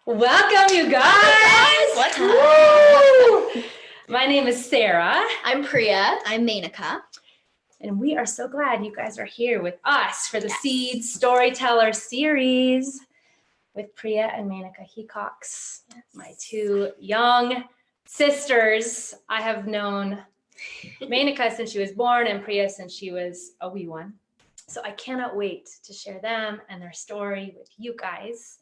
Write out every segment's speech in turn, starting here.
Welcome, you guys! What's Woo! My name is Sarah. I'm Priya. I'm Meneka. And we are so glad you guys are here with us for the Seeds Storyteller Series with Priya and Meneka Hecox, my two young sisters. I have known Meneka since she was born and Priya since she was a wee one. So I cannot wait to share them and their story with you guys.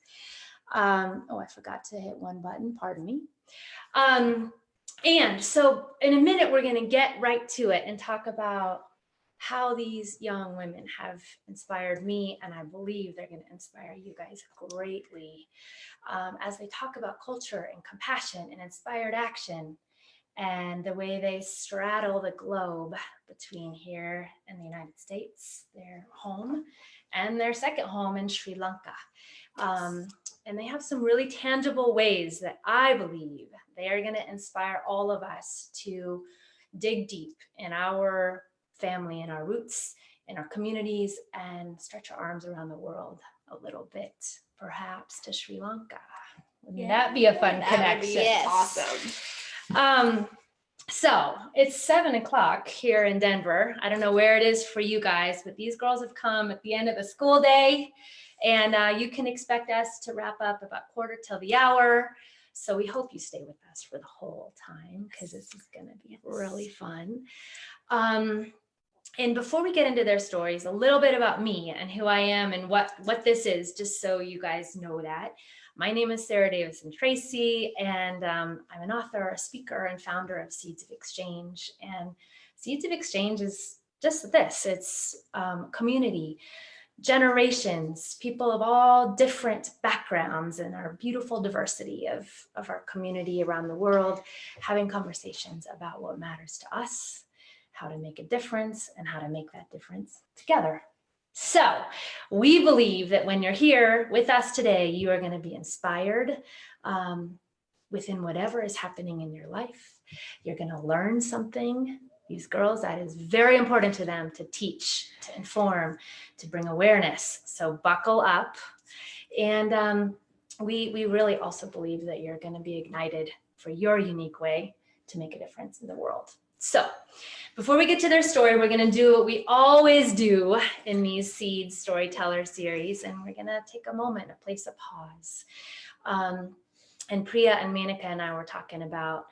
I forgot to hit one button, pardon me. And so in a minute, we're going to get right to it and talk about how these young women have inspired me, and I believe they're going to inspire you guys greatly as they talk about culture and compassion and inspired action and the way they straddle the globe between here and the United States, their home, and their second home in Sri Lanka. And they have some really tangible ways that I believe they are going to inspire all of us to dig deep in our family and our roots, in our communities, and stretch our arms around the world a little bit, perhaps to Sri Lanka. Wouldn't that be a fun connection? Yes. Awesome. So it's 7:00 here in Denver. I don't know where it is for you guys, but these girls have come at the end of the school day, and you can expect us to wrap up about 1:15. So we hope you stay with us for the whole time because this is going to be really fun. And before we get into their stories, a little bit about me and who I am and what this is, just so you guys know that. My name is Sarah Davison-Tracy, and I'm an author, a speaker, and founder of Seeds of Exchange. And Seeds of Exchange is just this. It's community, generations, people of all different backgrounds, and our beautiful diversity of our community around the world, having conversations about what matters to us, how to make a difference, and how to make that difference together. So we believe that when you're here with us today, you are going to be inspired within whatever is happening in your life. You're going to learn something. These girls, that is very important to them, to teach, to inform, to bring awareness. So buckle up. And we really also believe that you're going to be ignited for your unique way to make a difference in the world. So before we get to their story, we're going to do what we always do in these Seeds Storyteller series, and we're going to take a moment, a place of pause. And Priya and Meneka and I were talking about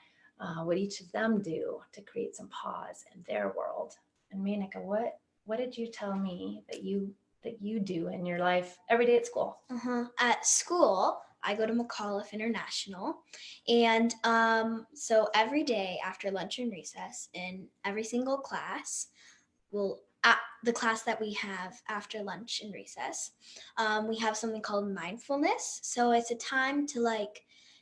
what each of them do to create some pause in their world. And Meneka, what did you tell me that you do in your life every day at school? At school, I go to McAuliffe International, and so every day after lunch and recess, in every single class, the class that we have after lunch and recess, we have something called mindfulness. So it's a time to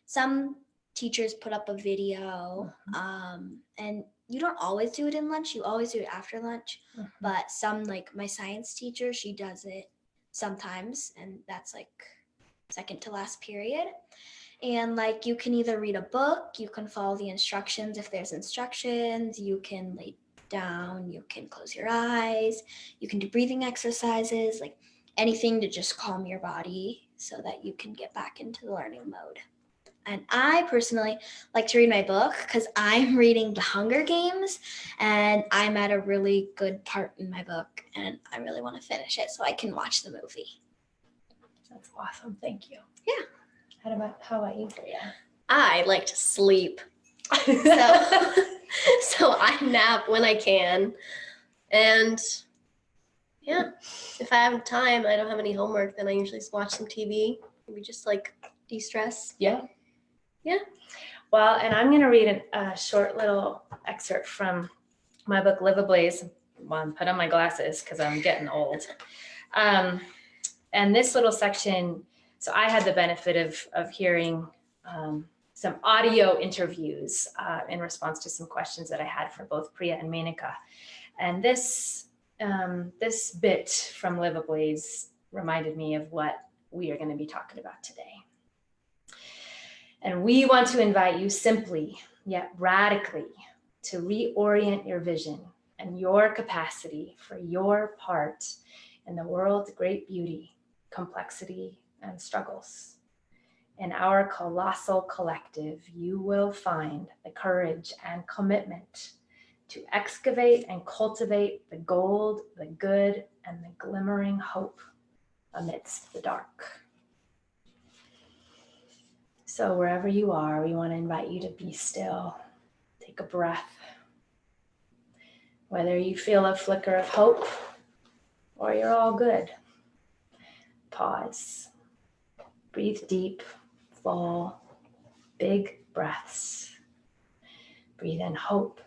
some teachers put up a video, and you don't always do it in lunch, you always do it after lunch, but some, like my science teacher, she does it sometimes, and that's second to last period. And you can either read a book, you can follow the instructions if there's instructions, you can lay down, you can close your eyes, you can do breathing exercises, anything to just calm your body so that you can get back into the learning mode. And I personally like to read my book because I'm reading The Hunger Games, and I'm at a really good part in my book, and I really want to finish it so I can watch the movie. That's awesome. Thank you. Yeah. How about you, Priya? I like to sleep. So I nap when I can. And yeah, if I have time, I don't have any homework, then I usually just watch some TV. Maybe just de-stress. Yeah. Well, and I'm going to read a short little excerpt from my book, Live Ablaze. Well, put on my glasses because I'm getting old. And this little section, so I had the benefit of hearing some audio interviews in response to some questions that I had for both Priya and Meneka. And this bit from Live Ablaze reminded me of what we are going to be talking about today. And we want to invite you simply, yet radically, to reorient your vision and your capacity for your part in the world's great beauty, complexity, and struggles. In our colossal collective, you will find the courage and commitment to excavate and cultivate the gold, the good, and the glimmering hope amidst the dark. So wherever you are, we want to invite you to be still. Take a breath. Whether you feel a flicker of hope or you're all good, pause. Breathe deep, full, big breaths. Breathe in hope.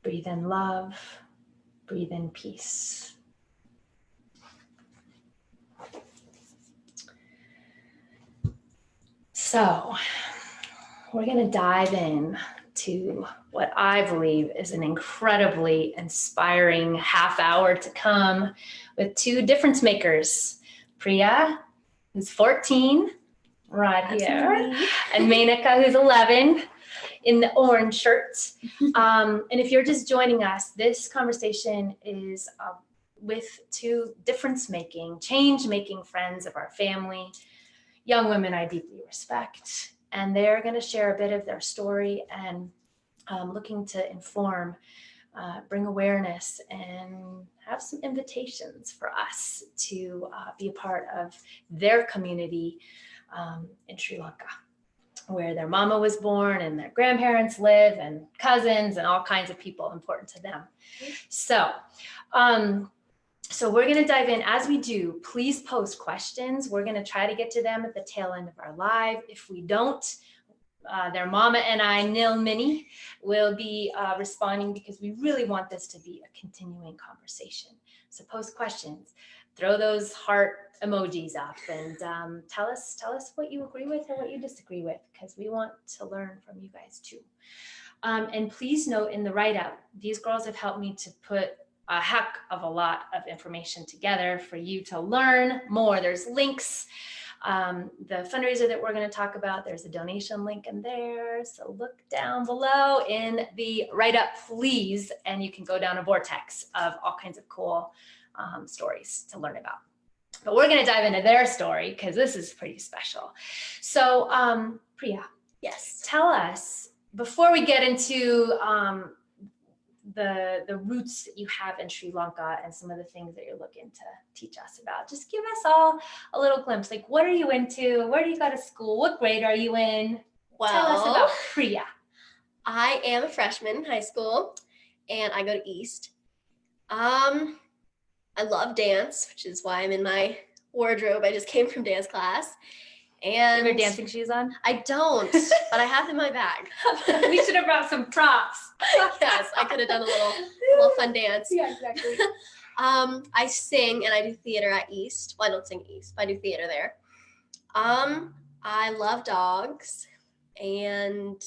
Breathe in love. Breathe in peace. So we're going to dive in to what I believe is an incredibly inspiring half hour to come with two difference makers, Priya, who's 14, right here, and Meneka, who's 11, in the orange shirt. And if you're just joining us, this conversation is with two difference-making, change-making friends of our family, young women I deeply respect. And they're going to share a bit of their story and looking to inform, bring awareness, and have some invitations for us to be a part of their community in Sri Lanka, where their mama was born and their grandparents live and cousins and all kinds of people important to them. So we're going to dive in. As we do, please post questions. We're going to try to get to them at the tail end of our live. If we don't, their mama and I, Nilmini, will be responding because we really want this to be a continuing conversation. So post questions, throw those heart emojis up, and tell us what you agree with and what you disagree with, because we want to learn from you guys too. And please note in the write-up, these girls have helped me to put a heck of a lot of information together for you to learn more. There's links. The fundraiser that we're going to talk about, there's a donation link in there. So look down below in the write-up, please, and you can go down a vortex of all kinds of cool stories to learn about. But we're going to dive into their story because this is pretty special. So Priya, Yes. tell us, before we get into the roots that you have in Sri Lanka and some of the things that you're looking to teach us about, just give us all a little glimpse. Like, what are you into? Where do you go to school? What grade are you in? Tell us about Priya. I am a freshman in high school, and I go to East. I love dance, which is why I'm in my wardrobe. I just came from dance class. And you have your dancing shoes on? I don't, but I have them in my bag. We should have brought some props. Yes, I could have done a little fun dance. Yeah, exactly. I sing and I do theater at East. Well, I don't sing at East, but I do theater there. I love dogs, and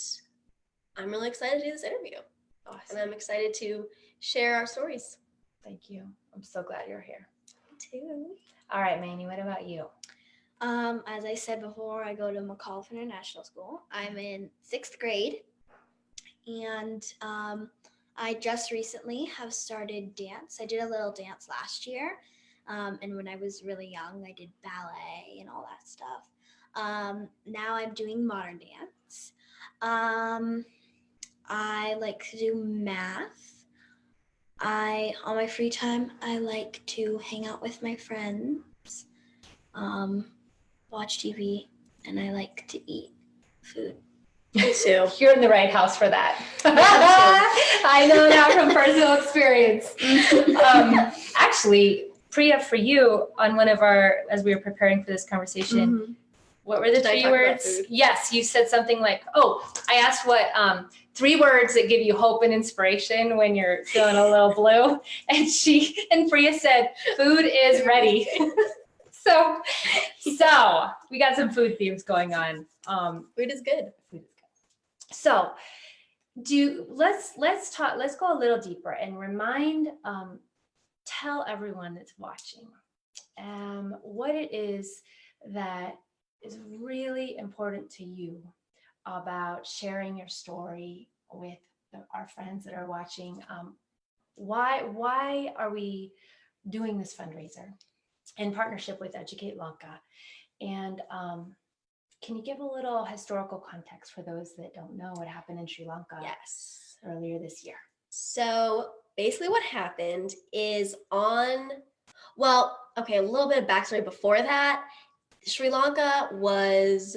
I'm really excited to do this interview. Awesome. And I'm excited to share our stories. Thank you. I'm so glad you're here. Me too. All right, Manny, what about you? As I said before, I go to McAuliffe International School. I'm in 6th grade, and I just recently have started dance. I did a little dance last year, and when I was really young, I did ballet and all that stuff. Now I'm doing modern dance. I like to do math. On my free time, I like to hang out with my friends, watch TV, and I like to eat food. Me too. You're in the right house for that. I know that from personal experience. Actually, Priya, for you, on one of our, as we were preparing for this conversation, what were the Did I 3 talk about words? food? Yes, you said something like, I asked what 3 words that give you hope and inspiration when you're feeling a little blue. And Priya said, food is ready. So we got some food themes going on. Food is good. So let's go a little deeper and tell everyone that's watching what it is that is really important to you about sharing your story with our friends that are watching. Why are we doing this fundraiser in partnership with Educate Lanka? And can you give a little historical context for those that don't know what happened in Sri Lanka Yes. earlier this year? So basically what happened is well, okay, a little bit of backstory before that. Sri Lanka was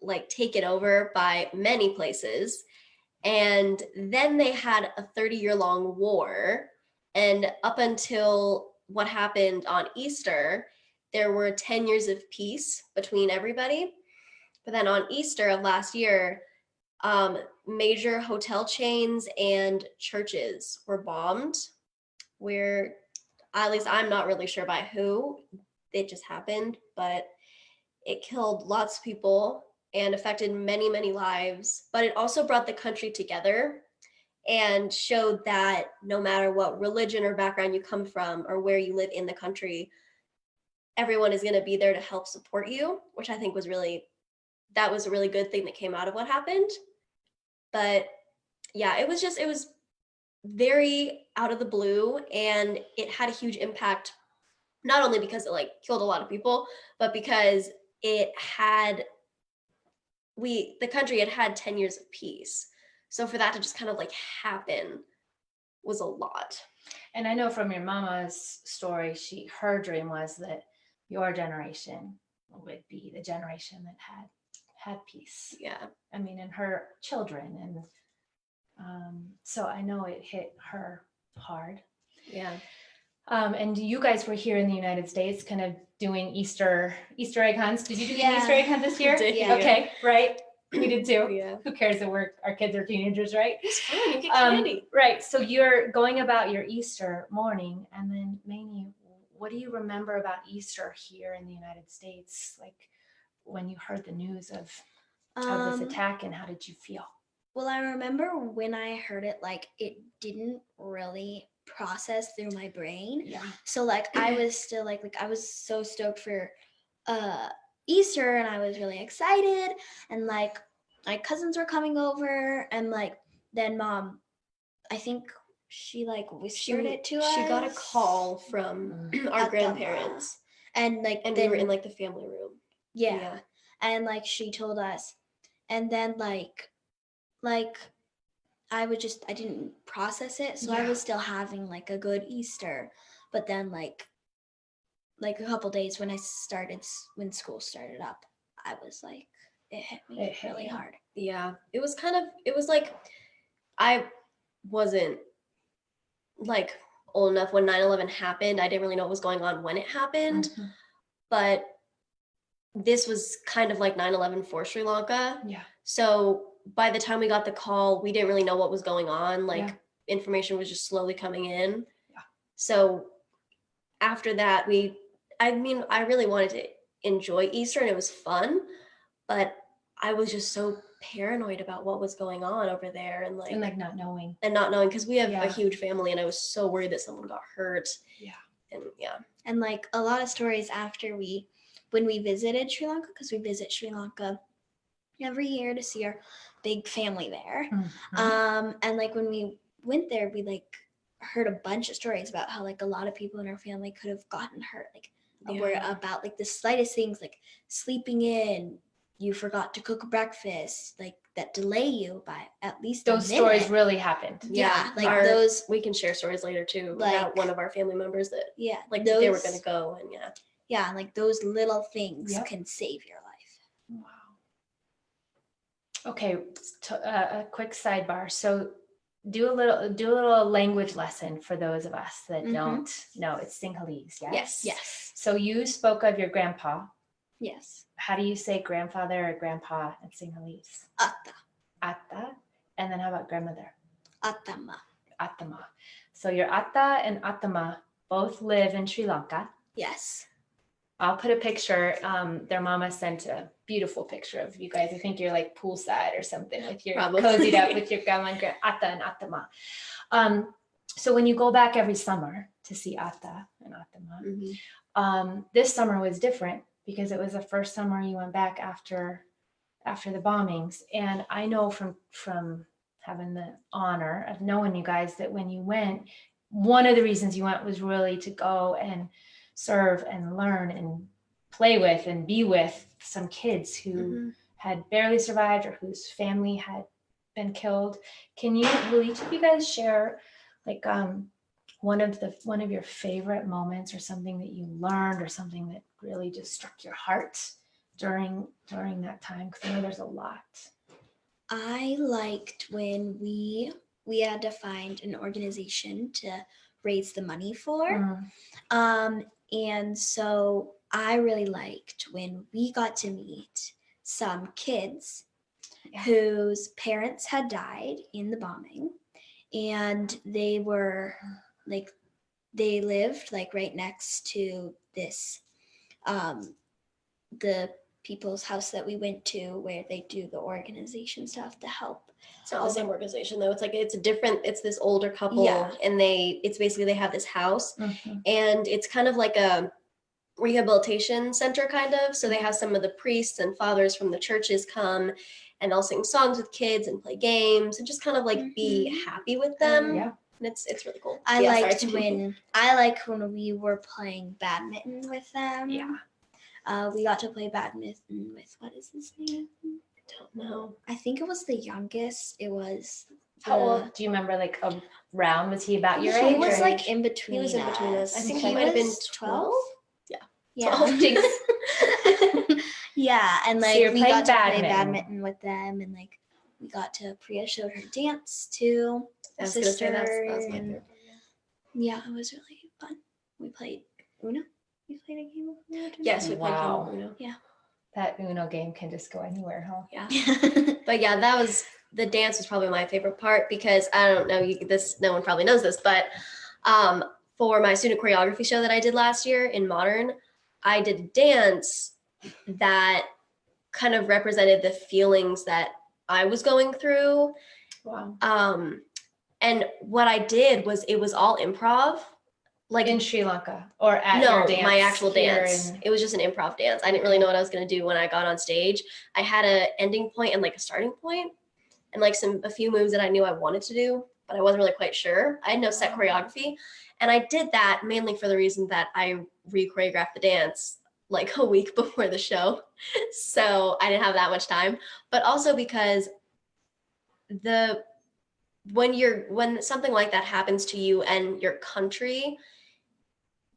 like taken over by many places. And then they had a 30-year-long war. And up until what happened on Easter, there were 10 years of peace between everybody. But then on Easter of last year, major hotel chains and churches were bombed, where at least I'm not really sure by who. It just happened, but it killed lots of people and affected many, many lives. But it also brought the country together and showed that no matter what religion or background you come from or where you live in the country, everyone is going to be there to help support you, which I think was that was a really good thing that came out of what happened. But yeah, it was very out of the blue, and it had a huge impact, not only because it like killed a lot of people, but because the country had 10 years of peace. So for that to just kind of like happen was a lot. And I know from your mama's story, her dream was that your generation would be the generation that had peace. Yeah. I mean, and her children. And so I know it hit her hard. Yeah. And you guys were here in the United States kind of doing Easter egg hunts. Did you do Yeah. the Easter egg hunt this year? Did, yeah. Okay, right. We did too. Yeah. Who cares that our kids are teenagers, right? It's fun. You get candy. Right. So you're going about your Easter morning, and then Manny, what do you remember about Easter here in the United States? Like when you heard the news of this attack, and how did you feel? Well, I remember when I heard it, like it didn't really process through my brain. Yeah. So like I was still like I was so stoked for Easter, and I was really excited, and like my cousins were coming over, and like then Mom, I think she like whispered it to us. She got a call from our grandparents, and like and then, we were in like the family room. yeah. And like she told us, and then like I didn't process it, so I Yeah. was still having like a good Easter. But then like a couple days when school started up, I was like, it hit me really hard. Yeah, it was like I wasn't like old enough when 9/11 happened. I didn't really know what was going on when it happened, Mhm. but this was kind of like 9/11 for Sri Lanka. Yeah. So by the time we got the call, we didn't really know what was going on. Like Yeah. information was just slowly coming in. Yeah. So after that, I really wanted to enjoy Easter, and it was fun, but I was just so paranoid about what was going on over there, and not knowing. because we have Yeah. a huge family, and I was so worried that someone got hurt. Yeah. And yeah. And like a lot of stories after when we visited Sri Lanka, because we visit Sri Lanka every year to see our big family there. Mhm. And like when we went there, we like heard a bunch of stories about how like a lot of people in our family could have gotten hurt, like were about like the slightest things, like sleeping in, you forgot to cook breakfast, like that delay you by at least Those a minute. stories really happened. Yeah, like those. We can share stories later too. Like about one of our family members that like they were those, going to go, and yeah, like those little things Yep. can save your life. Wow. Okay, a quick sidebar. So do a little language lesson for those of us that Mhm. don't know. It's Sinhalese, yes? Yes. So you spoke of your grandpa. Yes. How do you say grandfather or grandpa in Sinhalese? Atta. Atta. And then how about grandmother? Atama. Atama. So your Atta and Atama both live in Sri Lanka. Yes. I'll put a picture. Their mama sent a beautiful picture of you guys. I think you're like poolside or something with your cozied up with your grandma and Atta and Atama. So when you go back every summer to see Atta and Atama, this summer was different because it was the first summer you went back after the bombings. And I know from having the honor of knowing you guys that when you went, one of the reasons you went was really to go and serve and learn and play with and be with some kids who Mm-hmm. had barely survived or whose family had been killed. Will each of you guys share like one of your favorite moments or something that you learned or something that really just struck your heart during that time? Because I know there's a lot. I liked when we had to find an organization to raise the money for. And so I really liked when we got to meet some kids whose parents had died in the bombing, and they were like, they lived like right next to this the people's house that we went to where they do the organization stuff to help. It's not the same organization though. It's like it's this older couple, Yeah. and it's basically they have this house, Mm-hmm. and it's kind of like a rehabilitation center kind of. So they have some of the priests and fathers from the churches come, and they'll sing songs with kids and play games and just kind of like be happy with them. Yeah. And it's really cool. I Yeah, liked sorry. when we were playing badminton with them. Yeah. We got to play badminton with, what is his name? Don't know. I think it was the youngest. It was. How old? Do you remember? Like around? Was he about your age? He was or- like in between. He was in between us. I I think think he he might have been was 12. Yeah. 12. Yeah, and So like you're we playing got to play badminton. badminton with them, and like we got to Priya showed her dance too. I was gonna say that was my and- favorite. Yeah, it was really fun. We played Uno. We played a game of Uno. Yes, we played Wow. Uno. That Uno game can just go anywhere, huh? Yeah. But yeah, the dance was probably my favorite part, because I don't know, no one probably knows this, but for my student choreography show that I did last year in Modern, I did a dance that kind of represented the feelings that I was going through. Wow. And what I did was it was all improv. Like In Sri Lanka or at your dance? my actual here dance. in- It was just an improv dance. I didn't really know what I was going to do when I got on stage. I had an ending point and like a starting point, and like a few moves that I knew I wanted to do, but I wasn't really quite sure. I had no set choreography, and I did that mainly for the reason that I re-choreographed the dance like a week before the show, so I didn't have that much time, but also because when something like that happens to you and your country,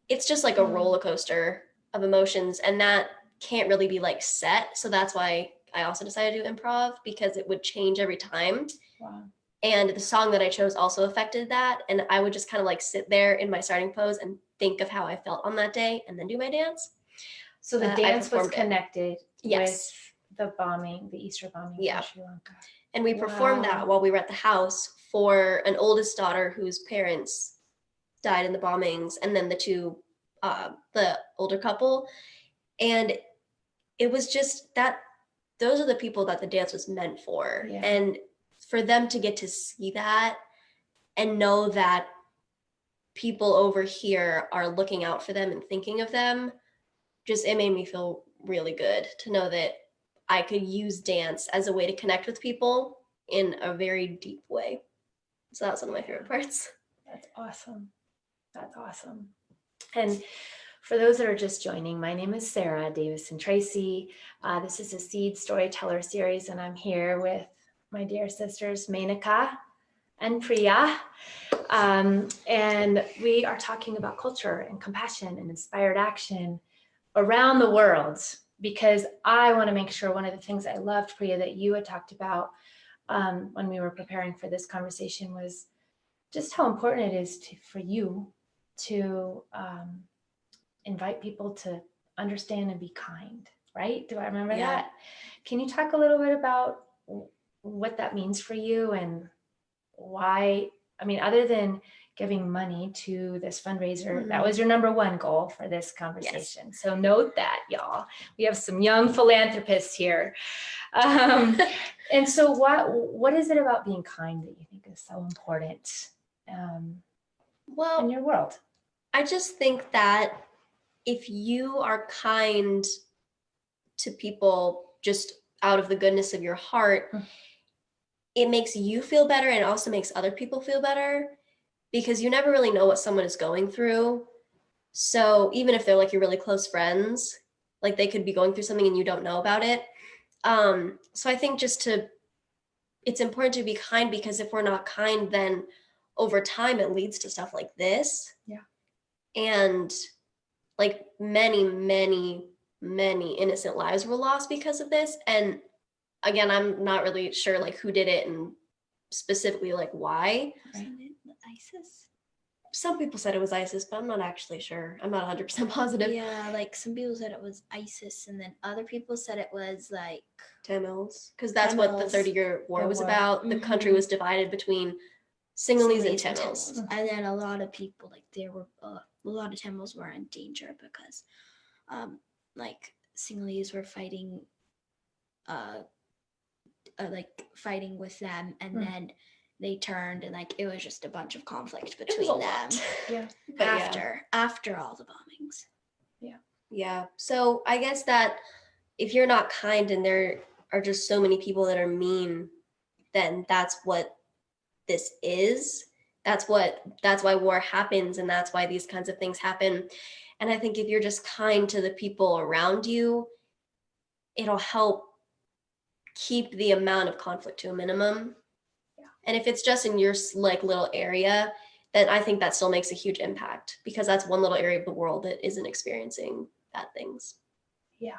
it's just like a roller coaster of emotions, and that can't really be like set. So that's why I also decided to do improv, because it would change every time. Wow. And the song that I chose also affected that. And I would just kind of like sit there in my starting pose and think of how I felt on that day and then do my dance. So the I dance was performed it. connected Yes. with the bombing, the Easter bombing Yeah. in Sri Lanka. And we performed Wow. that while we were at the house for an oldest daughter whose parents died in the bombings, and then the older couple. And it was just that those are the people that the dance was meant for. Yeah. And for them to get to see that and know that people over here are looking out for them and thinking of them, it made me feel really good to know that I could use dance as a way to connect with people in a very deep way. So that's one of my favorite parts. That's awesome. That's awesome. And for those that are just joining, my name is Sarah Davison-Tracy. This is a Seeds Storyteller Series, and I'm here with my dear sisters, Meneka and Priya. And we are talking about culture and compassion and inspired action around the world, because I want to make sure one of the things I loved, Priya, that you had talked about when we were preparing for this conversation was just how important it is for you to invite people to understand and be kind, right? Do I remember that? Can you talk a little bit about what that means for you and why? I mean, other than giving money to this fundraiser, that was your number one goal for this conversation. Yes. So note that, y'all. We have some young philanthropists here. And so what is it about being kind that you think is so important in your world? I just think that if you are kind to people just out of the goodness of your heart, it makes you feel better, and it also makes other people feel better, because you never really know what someone is going through. So even if they're like your really close friends, Like they could be going through something and you don't know about it. So I think it's important to be kind, because if we're not kind, then over time it leads to stuff like this. Yeah. And like many, many, many innocent lives were lost because of this. And again, I'm not really sure like who did it and specifically like why. Wasn't it ISIS? Some people said it was ISIS, but I'm not actually sure. I'm not 100% positive. Yeah, like some people said it was ISIS, and then other people said it was like Tamils, because that's what the Tamils. 30-year war The was war. about. The country Mhm. was divided between Sinhalese and Sinhalese and Tamils. Tamils. And then a lot of people, like there were a lot of Tamils were in danger because like Sinhalese were fighting like fighting with them, and then they turned, and like it was just a bunch of conflict It was between a them lot. Yeah. But yeah. after all the bombings. Yeah. So I guess that if you're not kind and there are just so many people that are mean, then that's what this is. That's why war happens, and that's why these kinds of things happen. And I think if you're just kind to the people around you, it'll help keep the amount of conflict to a minimum. Yeah. And if it's just in your like little area, then I think that still makes a huge impact, because that's one little area of the world that isn't experiencing bad things. Yeah.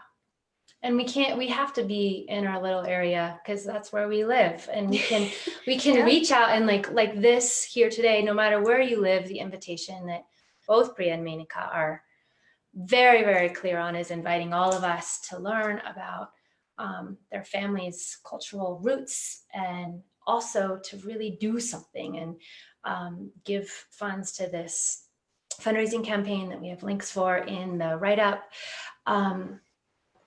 And we have to be in our little area, because that's where we live, and we can Yeah. reach out, and like this here today, no matter where you live, the invitation that both Priya and Meneka are very, very clear on is inviting all of us to learn about their family's cultural roots, and also to really do something and give funds to this fundraising campaign that we have links for in the write-up.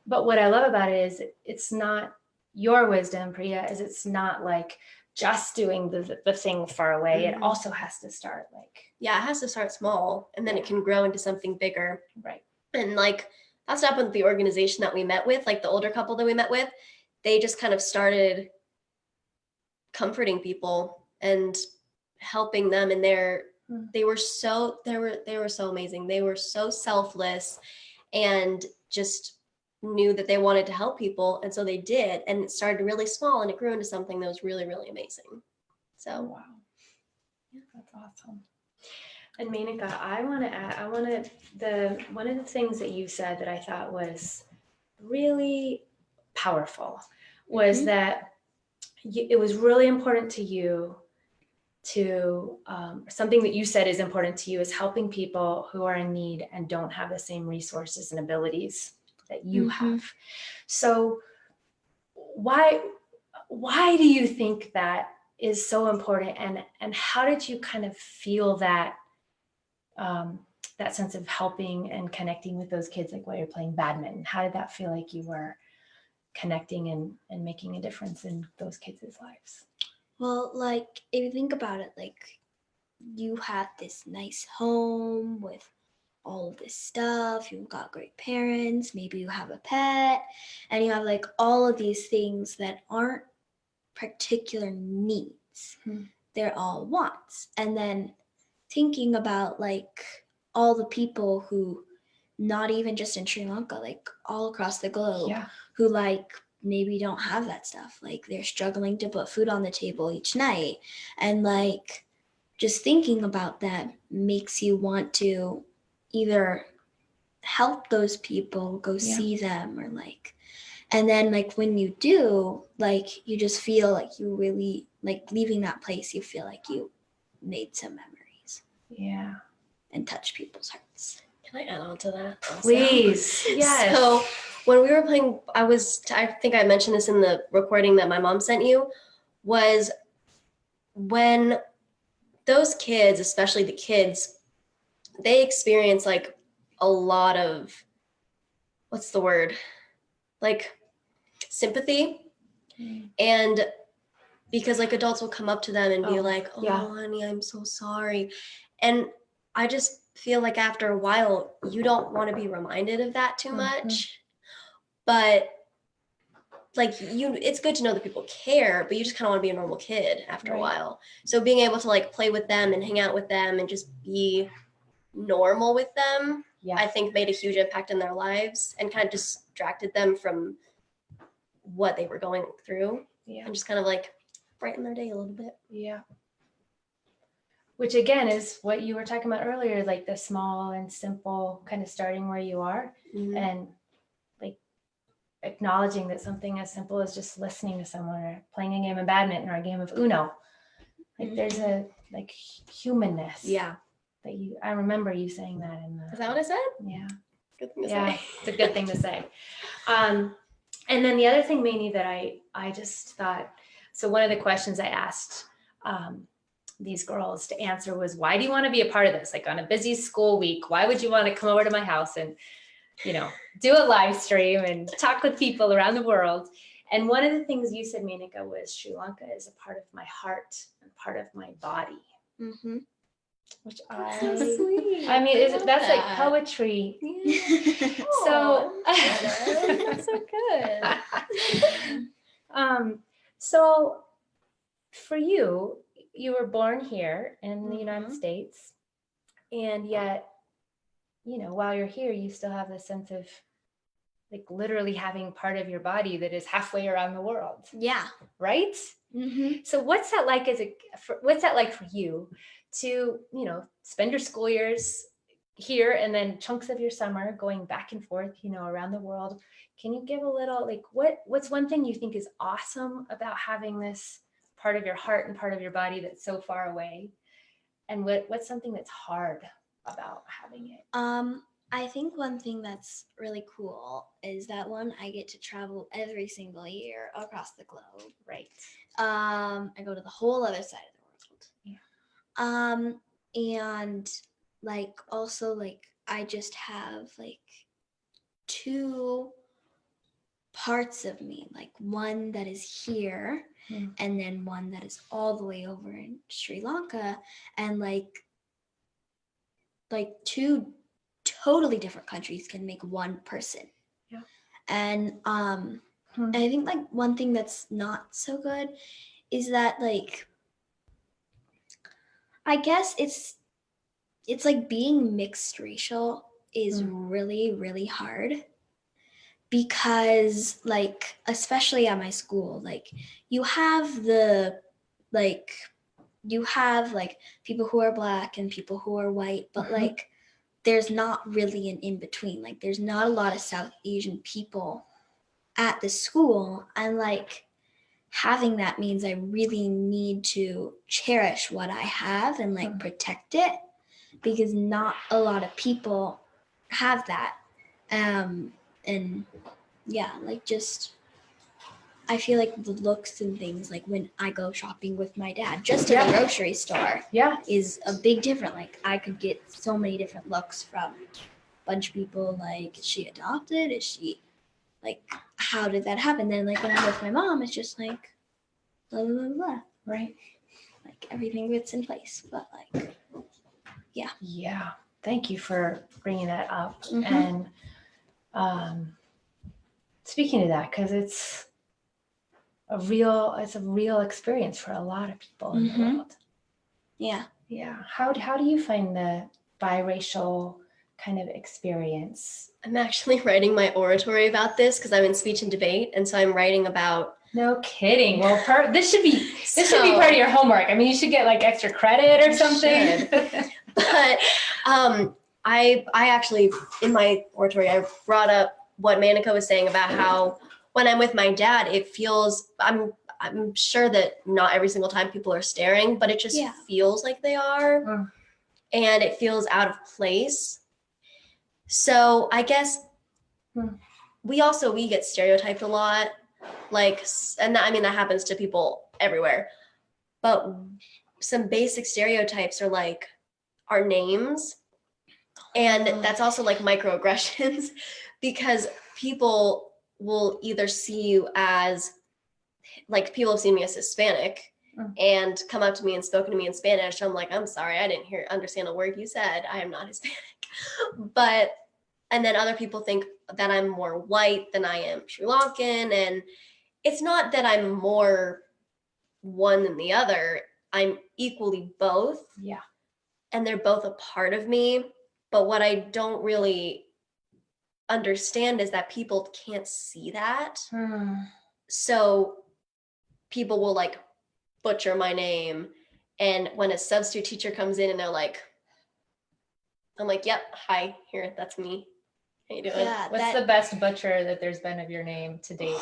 But what I love about it is it's not your wisdom, Priya, is it's not like just doing the thing far away. It also has to start like. Yeah, it has to start small, and then it can grow into something bigger. Right. And like that's what happened with the organization that we met with, like the older couple that we met with. They just kind of started comforting people and helping them, and they were so amazing. They were so selfless and just knew that they wanted to help people, and so they did, and it started really small and it grew into something that was really, really amazing. So wow, that's awesome. And Meneka, one of the things that you said that I thought was really powerful was that it was really important to you to something that you said is important to you is helping people who are in need and don't have the same resources and abilities that you have. So why do you think that is so important, and how did you kind of feel that that sense of helping and connecting with those kids, like while you're playing badminton? How did that feel like you were connecting and making a difference in those kids' lives? Well, like if you think about it, like you have this nice home with all of this stuff, you've got great parents, maybe you have a pet, and you have like all of these things that aren't particular needs. They're all wants. And then thinking about like all the people who, not even just in Sri Lanka, like all across the globe, who like maybe don't have that stuff. Like they're struggling to put food on the table each night. And like just thinking about that makes you want to either help those people, go see them, or like, and then like when you do, like you just feel like you really like leaving that place, you feel like you made some memories. Yeah. And touch people's hearts. Can I add on to that? Also? Please. Yes. So when we were playing, I think I mentioned this in the recording that my mom sent you, was when those kids, especially the kids, they experience like a lot of, what's the word? Like sympathy. And because like adults will come up to them and be like, oh, honey, I'm so sorry. And I just feel like after a while, you don't want to be reminded of that too much. But like it's good to know that people care, but you just kind of want to be a normal kid after a while. So being able to like play with them and hang out with them and just be normal with them I think made a huge impact in their lives and kind of distracted them from what they were going through. And just kind of like brighten their day a little bit. Yeah. Which again is what you were talking about earlier, like the small and simple kind of starting where you are and like acknowledging that something as simple as just listening to someone or playing a game of badminton or a game of Uno. Like there's a like humanness. Yeah. That I remember you saying that in the. Is that what I said? Yeah. Good thing to Yeah, say. it's a good thing to say. And then the other thing, Manny, that I just thought, so one of the questions I asked these girls to answer was, why do you want to be a part of this? Like on a busy school week, why would you want to come over to my house and, you know, do a live stream and talk with people around the world? And one of the things you said, Meneka, was Sri Lanka is a part of my heart and part of my body. Mm-hmm. Which So sweet. I mean, that's that. like poetry. Yeah. So That's so good. So for you, you were born here in the United States, and yet, you know, while you're here, you still have this sense of like literally having part of your body that is halfway around the world. Yeah. Right? Mm-hmm. So what's that like what's that like for you to, you know, spend your school years here and then chunks of your summer going back and forth, you know, around the world? Can you give a little, like, what's one thing you think is awesome about having this part of your heart and part of your body that's so far away? And what's something that's hard about having it? I think one thing that's really cool is that I get to travel every single year across the globe. Right. I go to the whole other side of the world. Yeah. And like also like I just have like two parts of me, like one that is here and then one that is all the way over in Sri Lanka, and like two totally different countries can make one person. Yeah. And I think like one thing that's not so good is that like I guess it's like being mixed racial is really, really hard, because like especially at my school, like you have people who are Black and people who are white, but like there's not really an in between. Like there's not a lot of South Asian people at the school, and like having that means I really need to cherish what I have and like protect it, because not a lot of people have that. And yeah, like just I feel like the looks and things, like when I go shopping with my dad, just to the grocery store, is a big difference. Like I could get so many different looks from a bunch of people. Like, is she adopted? Is she like, how did that happen? Then like when I'm with my mom, it's just like blah blah blah blah. Right. Like everything gets in place. But like, yeah. Yeah. Thank you for bringing that up. And speaking of that, because it's a real experience for a lot of people in the world. Yeah. Yeah. How do you find the biracial kind of experience? I'm actually writing my oratory about this because I'm in speech and debate, and so I'm writing about. No kidding. Well, this should be part of your homework. I mean, you should get like extra credit or something. But I actually, in my oratory, I brought up what Meneka was saying about how when I'm with my dad, it feels, I'm sure that not every single time people are staring, but it just feels like they are, and it feels out of place. So I guess we get stereotyped a lot, like, and that, I mean, that happens to people everywhere, but some basic stereotypes are like our names. And that's also like microaggressions, because people will either see you as, like, people have seen me as Hispanic and come up to me and spoken to me in Spanish. I'm like, I'm sorry, I didn't understand a word you said. I am not Hispanic. But, and then other people think that I'm more white than I am Sri Lankan. And it's not that I'm more one than the other. I'm equally both. Yeah. And they're both a part of me. But what I don't really understand is that people can't see that. So people will like butcher my name. And when a substitute teacher comes in and they're like, I'm like, yep, hi, here, that's me. How you doing? Yeah, What's the best butcher that there's been of your name to date?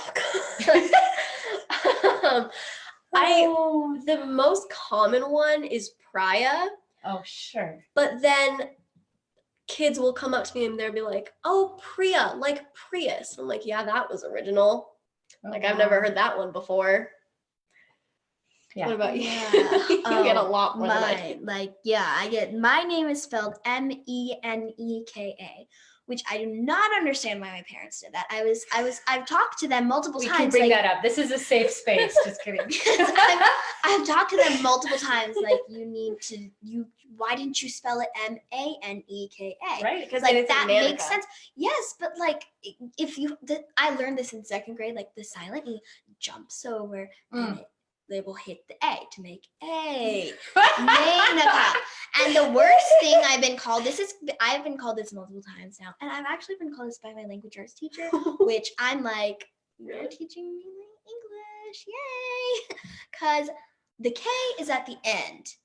The most common one is Priya. Oh, sure. But then kids will come up to me and they'll be like, oh, Priya, like Prius. I'm like, yeah, that was original. Like, I've never heard that one before. Yeah. What about you? Yeah. You get a lot more than I do. I get, my name is spelled Meneka, which I do not understand why my parents did that. I've talked to them multiple We times. can bring that up. This is a safe space. Just kidding. I've talked to them multiple times. Like, why didn't you spell it Maneka? Right. Because Like, it's that Meneka. makes sense. Yes, but like, I learned this in second grade. Like, the silent E jumps over and they will hit the A to make A. Meneka. And the worst thing I've been called this multiple times now, and I've actually been called this by my language arts teacher, which I'm like, you're teaching me English, yay! Because the K is at the end.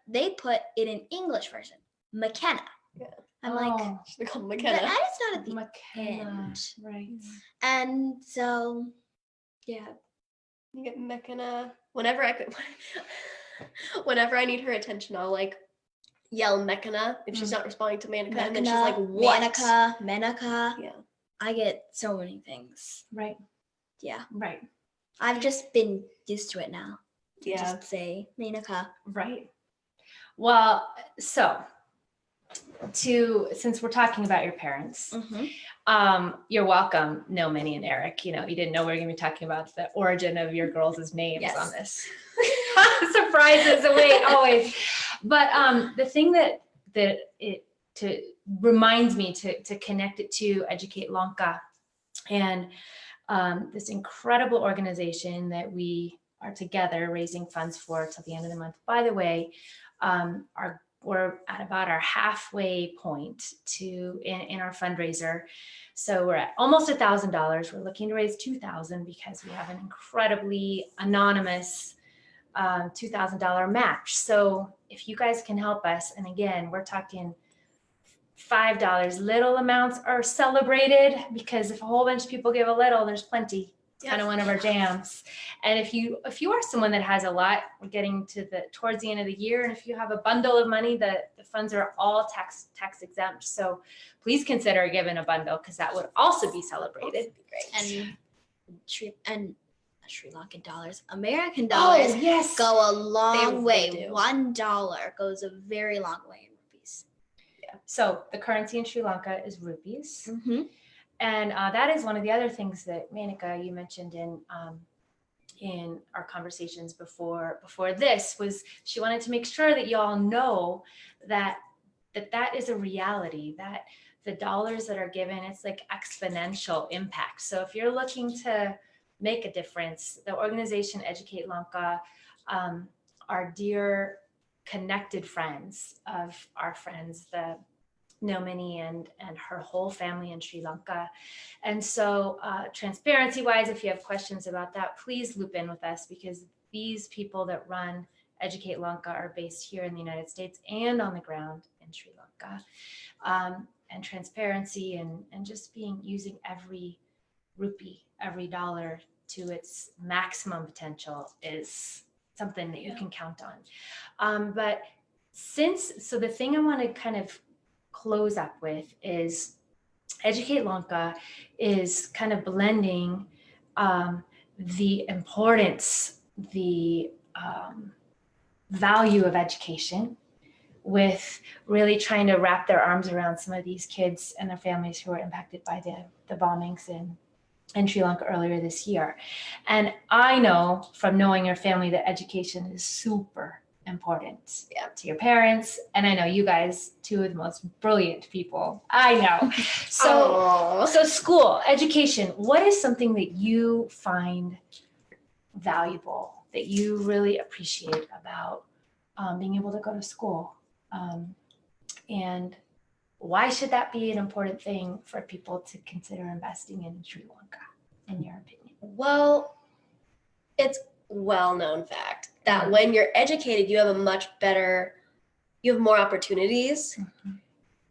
They put it in English version, McKenna. Yeah. I'm like, Should be called the McKenna. N is not at the McKenna. end, Right. and so, yeah. You get McKenna. Whenever I need her attention, I'll like yell McKenna if she's not responding to Meneka, and then she's like, what? Meneka. Yeah. I get so many things. Right. Yeah. Right. I've just been used to it now. Yeah. Just say Meneka. Right. Well, so since we're talking about your parents, you're welcome, Nilmini and Eric. You didn't know we were going to be talking about the origin of your girls' names on this. Surprises await always. But the thing that it reminds me to connect it to Educate Lanka and this incredible organization that we are together raising funds for till the end of the month. By the way, we're at about our halfway point in our fundraiser. So we're at almost $1,000. We're looking to raise $2,000 because we have an incredibly anonymous $2,000 match. So if you guys can help us, and again, we're talking $5, little amounts are celebrated because if a whole bunch of people give a little, there's plenty. It's kind of one of our jams. And if you are someone that has a lot, we're getting towards the end of the year, and if you have a bundle of money, the funds are all tax exempt. So please consider giving a bundle because that would also be celebrated. And Sri Lankan dollars, American dollars go a long way. They do. $1 goes a very long way in rupees. Yeah. So the currency in Sri Lanka is rupees. Mm-hmm. And that is one of the other things that Meneka, you mentioned in our conversations before this, was she wanted to make sure that y'all know that is a reality, that the dollars that are given, it's like exponential impact. So if you're looking to make a difference, the organization Educate Lanka, our dear connected friends of our friends, the Nilmini and her whole family in Sri Lanka. And so transparency wise, if you have questions about that, please loop in with us, because these people that run Educate Lanka are based here in the United States and on the ground in Sri Lanka. And transparency and just using every rupee, every dollar to its maximum potential is something that you can count on. But so the thing I want to kind of close up with is Educate Lanka is kind of blending the importance, the value of education with really trying to wrap their arms around some of these kids and their families who were impacted by the bombings in Sri Lanka earlier this year. And I know from knowing your family that education is super important to your parents. And I know you guys, two of the most brilliant people I know. So school, education, what is something that you find valuable, that you really appreciate about being able to go to school? And why should that be an important thing for people to consider investing in Sri Lanka, in your opinion? Well, it's well-known fact that when you're educated, you have more opportunities. Mhm.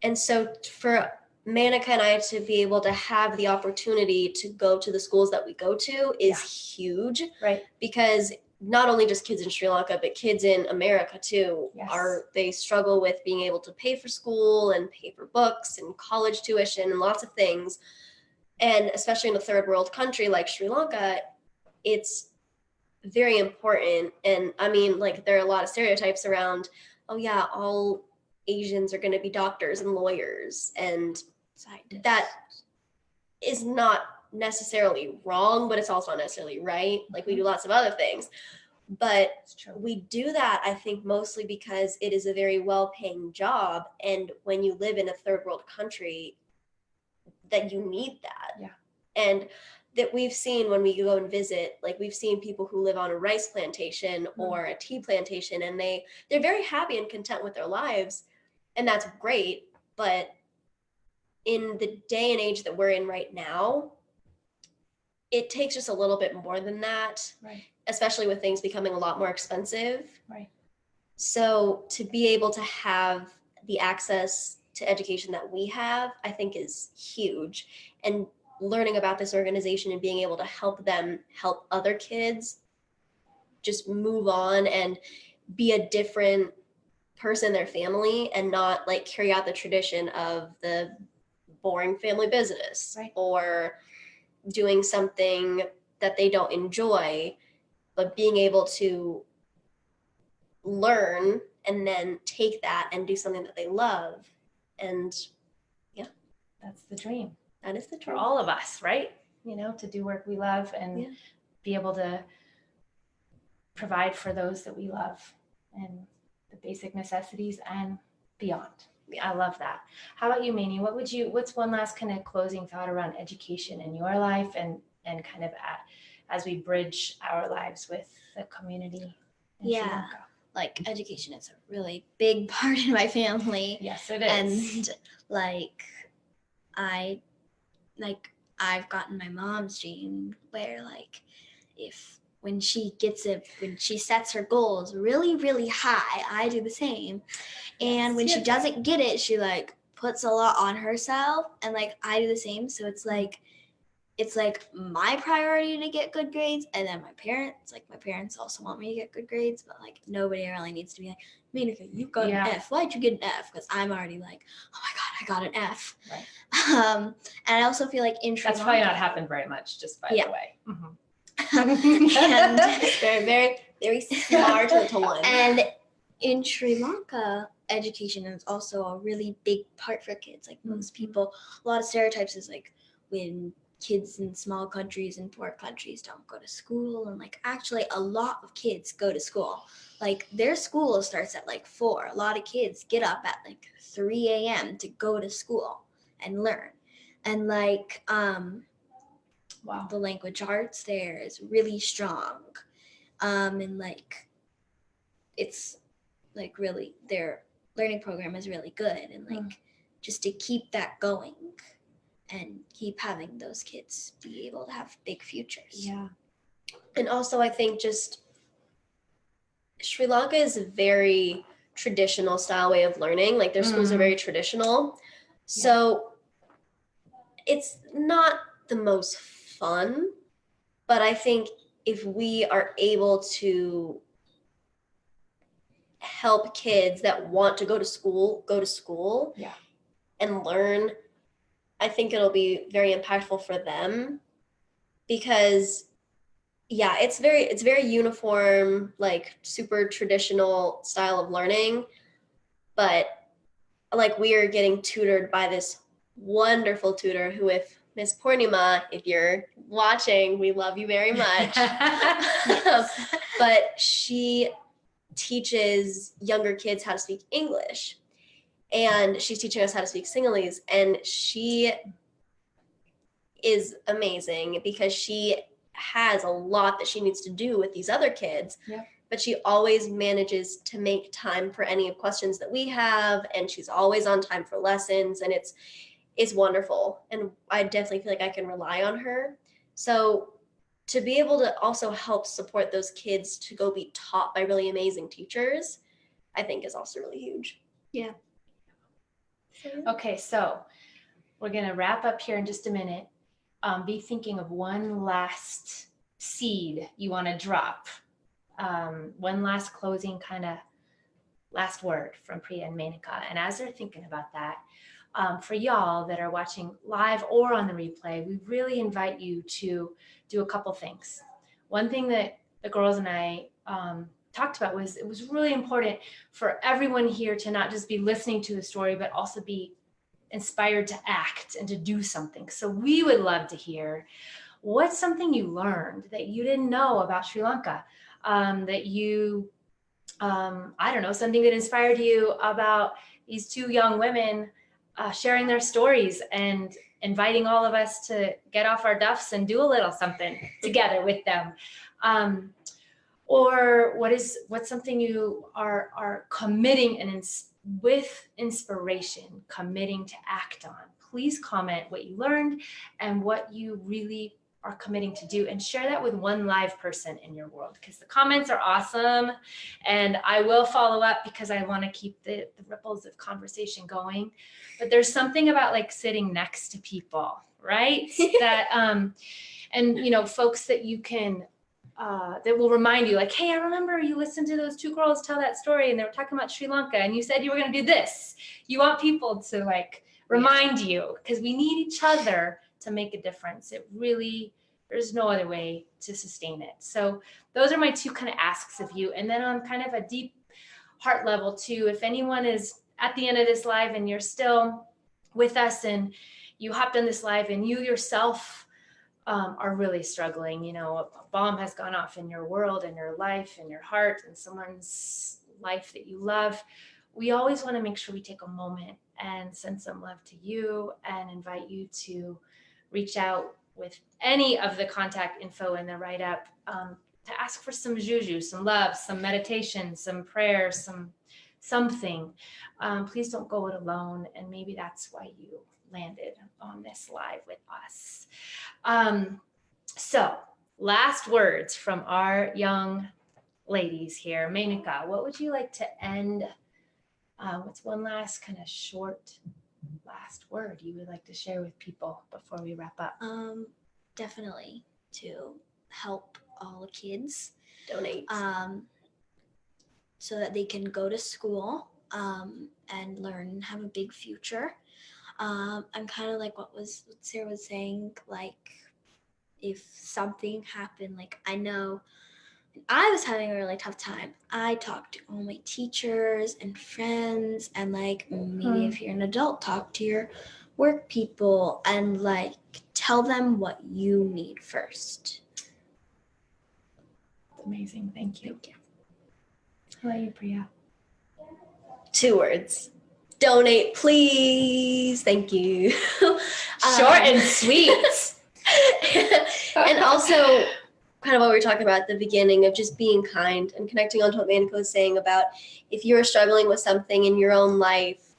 And so for Meneka and I to be able to have the opportunity to go to the schools that we go to is huge. Right. Because not only just kids in Sri Lanka, but kids in America too, Yes. they struggle with being able to pay for school and pay for books and college tuition and lots of things. And especially in a third world country like Sri Lanka, it's very important. And I mean, like, there are a lot of stereotypes around, oh yeah, all Asians are going to be doctors and lawyers, and that is not necessarily wrong, but it's also not necessarily right. Like, we do lots of other things, but we do that, I think, mostly because it is a very well-paying job, and when you live in a third world country, that you need that. Yeah. And that we've seen when we go and visit, like, we've seen people who live on a rice plantation or a tea plantation, and they're very happy and content with their lives, and that's great. But in the day and age that we're in right now, it takes just a little bit more than that, Right. especially with things becoming a lot more expensive. Right. So to be able to have the access to education that we have, I think, is huge. And learning about this organization and being able to help them help other kids just move on and be a different person in their family, and not like carry out the tradition of the boring family business, right, or doing something that they don't enjoy, but being able to learn and then take that and do something that they love. And yeah, that's the dream. That is the For dream. all of us, right? You know, to do work we love and be able to provide for those that we love and the basic necessities and beyond. Yeah. I love that. How about you, Manny? What's one last kind of closing thought around education in your life and kind of as we bridge our lives with the community in Sri Lanka? Like, education is a really big part in my family. Yes, it is. And I've gotten my mom's dream where, like, when she sets her goals really, really high, I do the same. And when she doesn't get it, she like puts a lot on herself, and like I do the same. So it's like my priority to get good grades, and then my parents also want me to get good grades, but like nobody really needs to be like, Meneka, you got an F. Why'd you get an F? Because I'm already like, oh my God, I got an F. Right. And I also feel like in Sri That's Lanka, probably not happened very much, just by the way. And very, very, very smart little one. And in Sri Lanka, education is also a really big part for kids. Like most people, a lot of stereotypes is like when kids in small countries and poor countries don't go to school, and like actually a lot of kids go to school. Like their school starts at like 4. A lot of kids get up at like 3 a.m. to go to school and learn. And like the language arts there is really strong. And like it's like really their learning program is really good, and like just to keep that going and keep having those kids be able to have big futures. Yeah. And also I think just Sri Lanka is a very traditional style way of learning. Like their schools are very traditional. So it's not the most fun, but I think if we are able to help kids that want to go to school and learn, I think it'll be very impactful for them, because it's very uniform, like super traditional style of learning, but like we are getting tutored by this wonderful tutor who, if Miss Purnima, if you're watching, we love you very much. But she teaches younger kids how to speak English, and she's teaching us how to speak Sinhalese, and she is amazing because she has a lot that she needs to do with these other kids. but she always manages to make time for any of questions that we have, and she's always on time for lessons, and it's wonderful. And I definitely feel like I can rely on her. So to be able to also help support those kids to go be taught by really amazing teachers, I think is also really huge. Yeah. Okay, so we're going to wrap up here in just a minute. Be thinking of one last seed you want to drop. One last closing kind of last word from Priya and Meneka. And as they're thinking about that, for y'all that are watching live or on the replay, we really invite you to do a couple things. One thing that the girls and I talked about was it was really important for everyone here to not just be listening to the story, but also be inspired to act and to do something. So we would love to hear what's something you learned that you didn't know about Sri Lanka, that you, I don't know, something that inspired you about these two young women sharing their stories and inviting all of us to get off our duffs and do a little something together with them. Or what's something you are committing and with inspiration, committing to act on. Please comment what you learned and what you really are committing to do, and share that with one live person in your world, because the comments are awesome and I will follow up because I want to keep the ripples of conversation going. But there's something about like sitting next to people, right? That and you know, folks that you can that will remind you, like, hey, I remember you listened to those two girls tell that story and they were talking about Sri Lanka and you said you were going to do this. You want people to like remind you, because we need each other to make a difference. It really, there's no other way to sustain it. So those are my two kind of asks of you. And then on kind of a deep heart level too, if anyone is at the end of this live and you're still with us and you hopped on this live and you yourself are really struggling, you know, a bomb has gone off in your world and your life and your heart and someone's life that you love, we always want to make sure we take a moment and send some love to you and invite you to reach out with any of the contact info in the write-up to ask for some juju, some love, some meditation, some prayer, something. Please don't go it alone, and maybe that's why you landed on this live with us. So last words from our young ladies here. Meneka, what would you like to end? What's one last kind of short last word you would like to share with people before we wrap up? Definitely to help all the kids Donate. so that they can go to school and learn and have a big future. I'm kind of like what Sarah was saying, like if something happened, like I know I was having a really tough time. I talked to all my teachers and friends, and like maybe if you're an adult, talk to your work people and like tell them what you need first. Amazing. Thank you. How about you, Priya? 2 words. Donate, please. Thank you. Short and sweet. And also kind of what we were talking about at the beginning of just being kind and connecting on to what Meneka was saying about if you're struggling with something in your own life,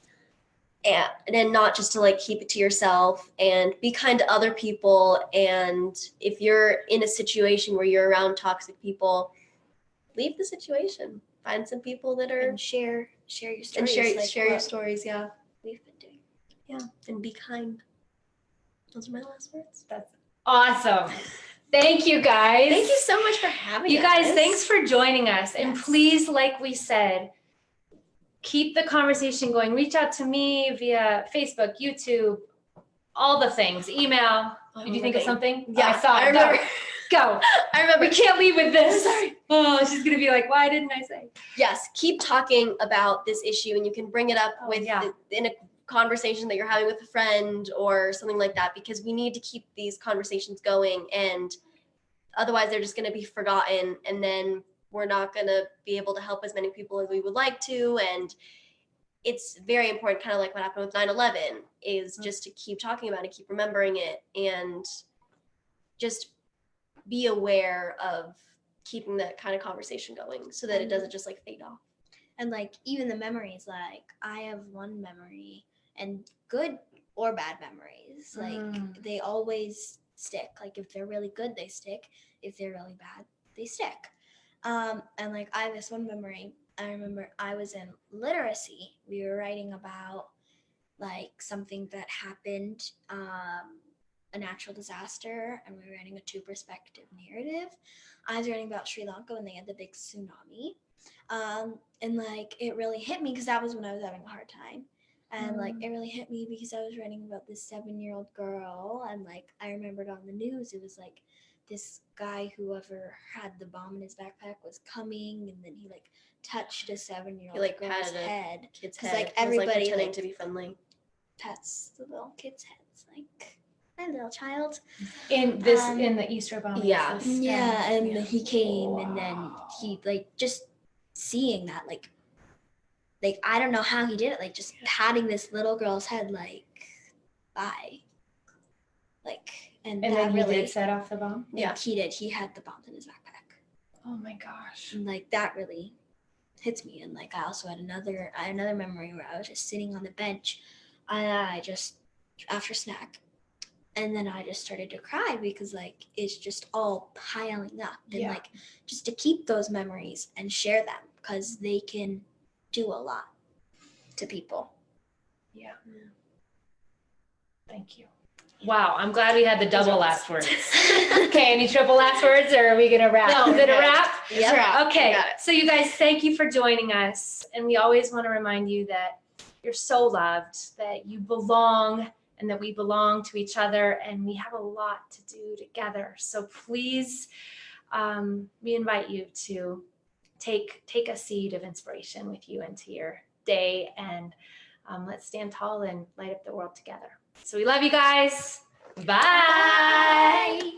and not just to like keep it to yourself, and be kind to other people. And if you're in a situation where you're around toxic people, leave the situation. Find some people that are And share your stories. and share like your what stories. Yeah, we've been doing. yeah, and be kind. Those are my last words. That's awesome. Thank you, guys. Thank you so much for having us. You guys, thanks for joining us. And Yes. please, like we said, keep the conversation going. Reach out to me via Facebook, YouTube, all the things, email. Did you think of something? Yeah, I saw it. I remember. Go. I remember. We can't leave with this. Sorry. Oh, she's going to be like, why didn't I say? Yes, keep talking about this issue, and you can bring it up in a conversation that you're having with a friend or something like that, because we need to keep these conversations going, and otherwise they're just going to be forgotten, and then we're not going to be able to help as many people as we would like to. And it's very important, kind of like what happened with 9/11, is just to keep talking about it, keep remembering it, and just be aware of keeping that kind of conversation going so that it doesn't just like fade off. And like even the memories, like I have one memory, and good or bad memories, like they always stick. Like if they're really good, they stick. If they're really bad, they stick. And like I have this one memory. I remember I was in literacy. We were writing about like something that happened, a natural disaster, and we were writing a two perspective narrative. I was writing about Sri Lanka when they had the big tsunami. And like it really hit me because that was when I was having a hard time. And like it really hit me because I was writing about this 7-year-old girl, and like I remembered on the news it was like this guy, whoever had the bomb in his backpack, was coming, and then he like touched a 7-year-old He like girl's patted head. a kid's 'Cause, head. like, and was, everybody, pretending like, to be friendly. Pets the little kids' heads, like my little child. In this, in the Easter bombing. Yeah. Yeah, and he came, and then he like just seeing that, like I don't know how he did it, like just patting this little girl's head, like bye, like, and And that then he really did set off the bomb. yeah, he did. He had the bomb in his backpack, Oh my gosh. and like that really hits me. And like I also had another memory where I was just sitting on the bench, and I just after snack. And then I just started to cry because like it's just all piling up, and like just to keep those memories and share them because they can do a lot to people. Yeah. Thank you. Wow, I'm glad we had the double last words. Okay, any triple last words, or are we gonna wrap? No, Is it a okay. wrap? It's a wrap. Okay, We got it. so you guys, thank you for joining us. And we always want to remind you that you're so loved, that you belong, and that we belong to each other, and we have a lot to do together. So please, we invite you to take a seed of inspiration with you into your day, and let's stand tall and light up the world together. So we love you guys. Bye. Bye.